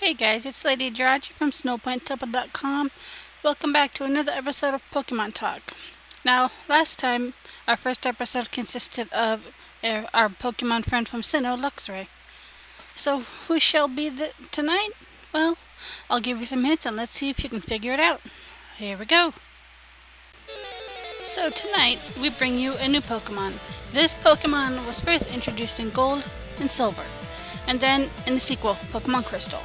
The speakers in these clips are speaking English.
Hey guys, it's Lady Jirachi from snowpointtemple.com. Welcome back to another episode of Pokemon Talk. Now, last time, our first episode consisted of our Pokemon friend from Sinnoh, Luxray. So, who shall be tonight? Well, I'll give you some hints and let's see if you can figure it out. Here we go. So tonight, we bring you a new Pokemon. This Pokemon was first introduced in Gold and Silver, and then in the sequel, Pokemon Crystal.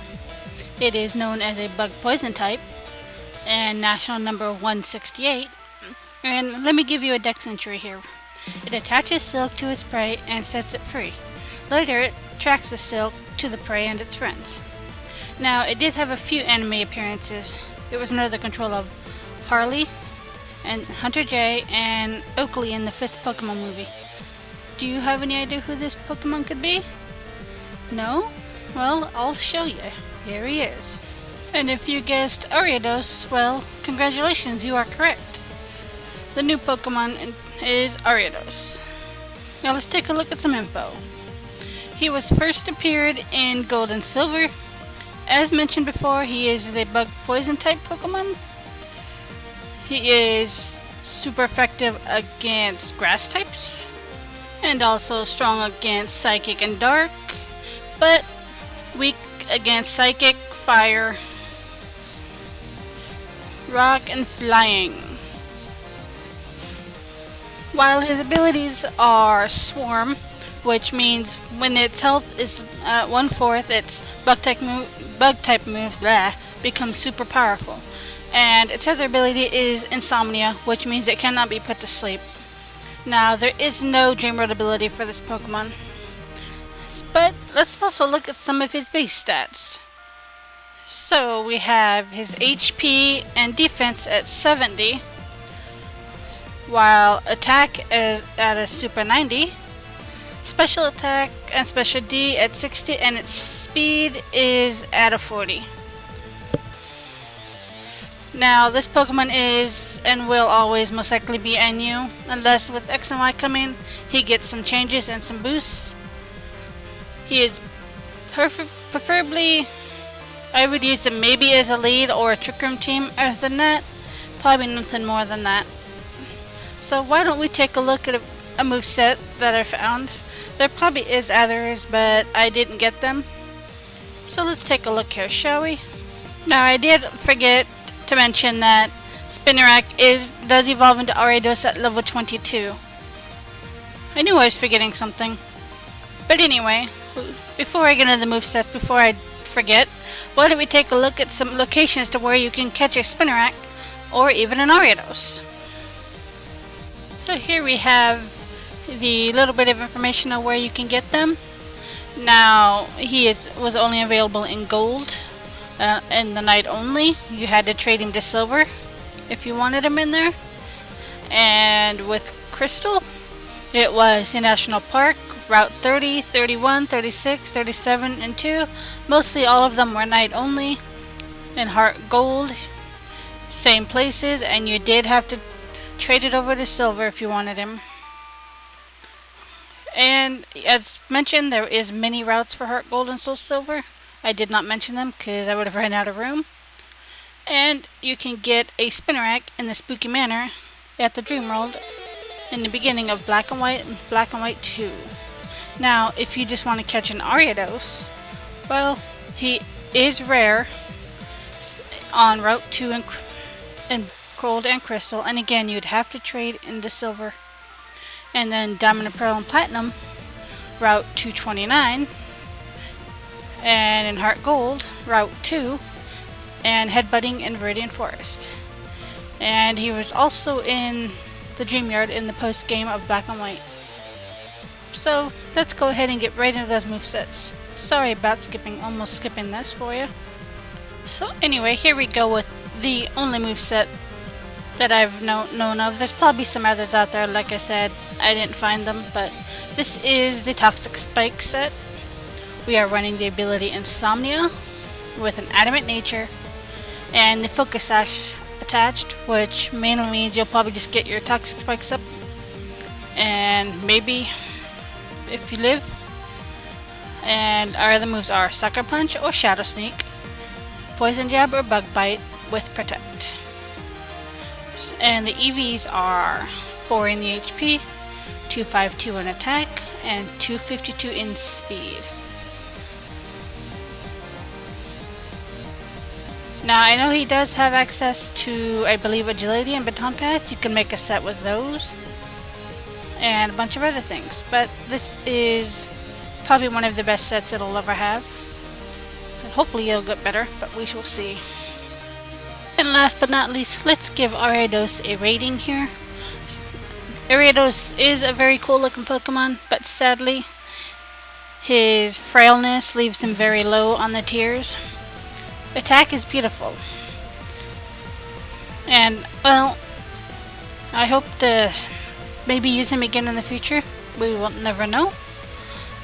It is known as a bug poison type, and national number 168. And let me give you a dex entry here. It attaches silk to its prey and sets it free. Later, it tracks the silk to the prey and its friends. Now, it did have a few anime appearances. It was under the control of Harley, and Hunter J, and Oakley in the 5th Pokemon movie. Do you have any idea who this Pokemon could be? No? Well, I'll show you. Here he is. And if you guessed Ariados, well, congratulations, you are correct. The new Pokemon is Ariados. Now let's take a look at some info. He was first appeared in Gold and Silver. As mentioned before, he is the bug poison type Pokemon. He is super effective against grass types, and also strong against psychic and dark, but weak against psychic, fire, rock, and flying. While his abilities are Swarm, which means when its health is at 1/4, its bug type move becomes super powerful. And its other ability is Insomnia, which means it cannot be put to sleep. Now, there is no Dream World ability for this Pokemon. But let's also look at some of his base stats. So we have his HP and defense at 70, while attack is at a super 90, special attack and special D at 60, and its speed is at a 40. Now, this Pokemon is and will always most likely be NU, unless with X and Y coming, he gets some changes and some boosts. He is preferably, I would use him maybe as a lead or a Trick Room team. Other than that, probably nothing more than that. So why don't we take a look at a moveset that I found. There probably is others, but I didn't get them. So let's take a look here, shall we? Now, I did forget to mention that Spinarak does evolve into Ariados at level 22. I knew I was forgetting something. But anyway, before I get into the movesets, before I forget, why don't we take a look at some locations to where you can catch a Spinarak or even an Ariados. So here we have the little bit of information on where you can get them. Now, he was only available in Gold. In the night only. You had to trade him to Silver if you wanted him in there. And with Crystal, it was in National Park, Route 30, 31, 36, 37, and 2. Mostly all of them were night only. In Heart Gold, same places, and you did have to trade it over to Silver if you wanted him. And as mentioned, there is many routes for Heart Gold and Soul Silver. I did not mention them because I would have run out of room. And you can get a Spinarak in the Spooky Manor at the Dream World in the beginning of Black and White and Black and White 2. Now, if you just want to catch an Ariados, well, he is rare on Route 2 in Gold and Crystal, and again, you'd have to trade into Silver. And then Diamond and Pearl and Platinum, Route 229, and in Heart Gold, Route 2, and Headbutting in Viridian Forest. And he was also in the Dream Yard in the post-game of Black and White. So, let's go ahead and get right into those movesets. Sorry about almost skipping this for you. So anyway, here we go with the only moveset that I've known of. There's probably some others out there, like I said, I didn't find them, but this is the Toxic Spike set. We are running the ability Insomnia with an Adamant Nature and the Focus Sash attached, which mainly means you'll probably just get your Toxic Spikes up and maybe, if you live, And our other moves are Sucker Punch or Shadow Sneak, Poison Jab or Bug Bite with Protect. And the EVs are 4 in the HP, 252 in attack, and 252 in speed. Now I know he does have access to, I believe, Agility and Baton Pass. You can make a set with those. And a bunch of other things. But this is probably one of the best sets it'll ever have. And hopefully it'll get better, but we shall see. And last but not least, let's give Ariados a rating here. Ariados is a very cool looking Pokemon, but sadly, his frailness leaves him very low on the tiers. Attack is beautiful. And, well, I hope to maybe use him again in the future. We will never know.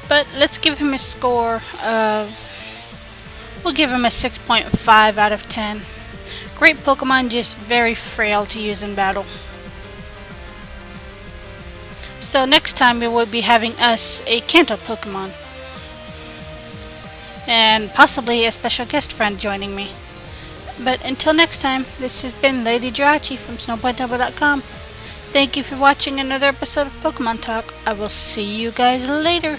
But let's give him a score of... we'll give him a 6.5 out of 10. Great Pokemon, just very frail to use in battle. So next time we will be having us a Kanto Pokemon. And possibly a special guest friend joining me. But until next time, this has been Lady Jirachi from SnowPointTemple.com. Thank you for watching another episode of Pokemon Talk. I will see you guys later.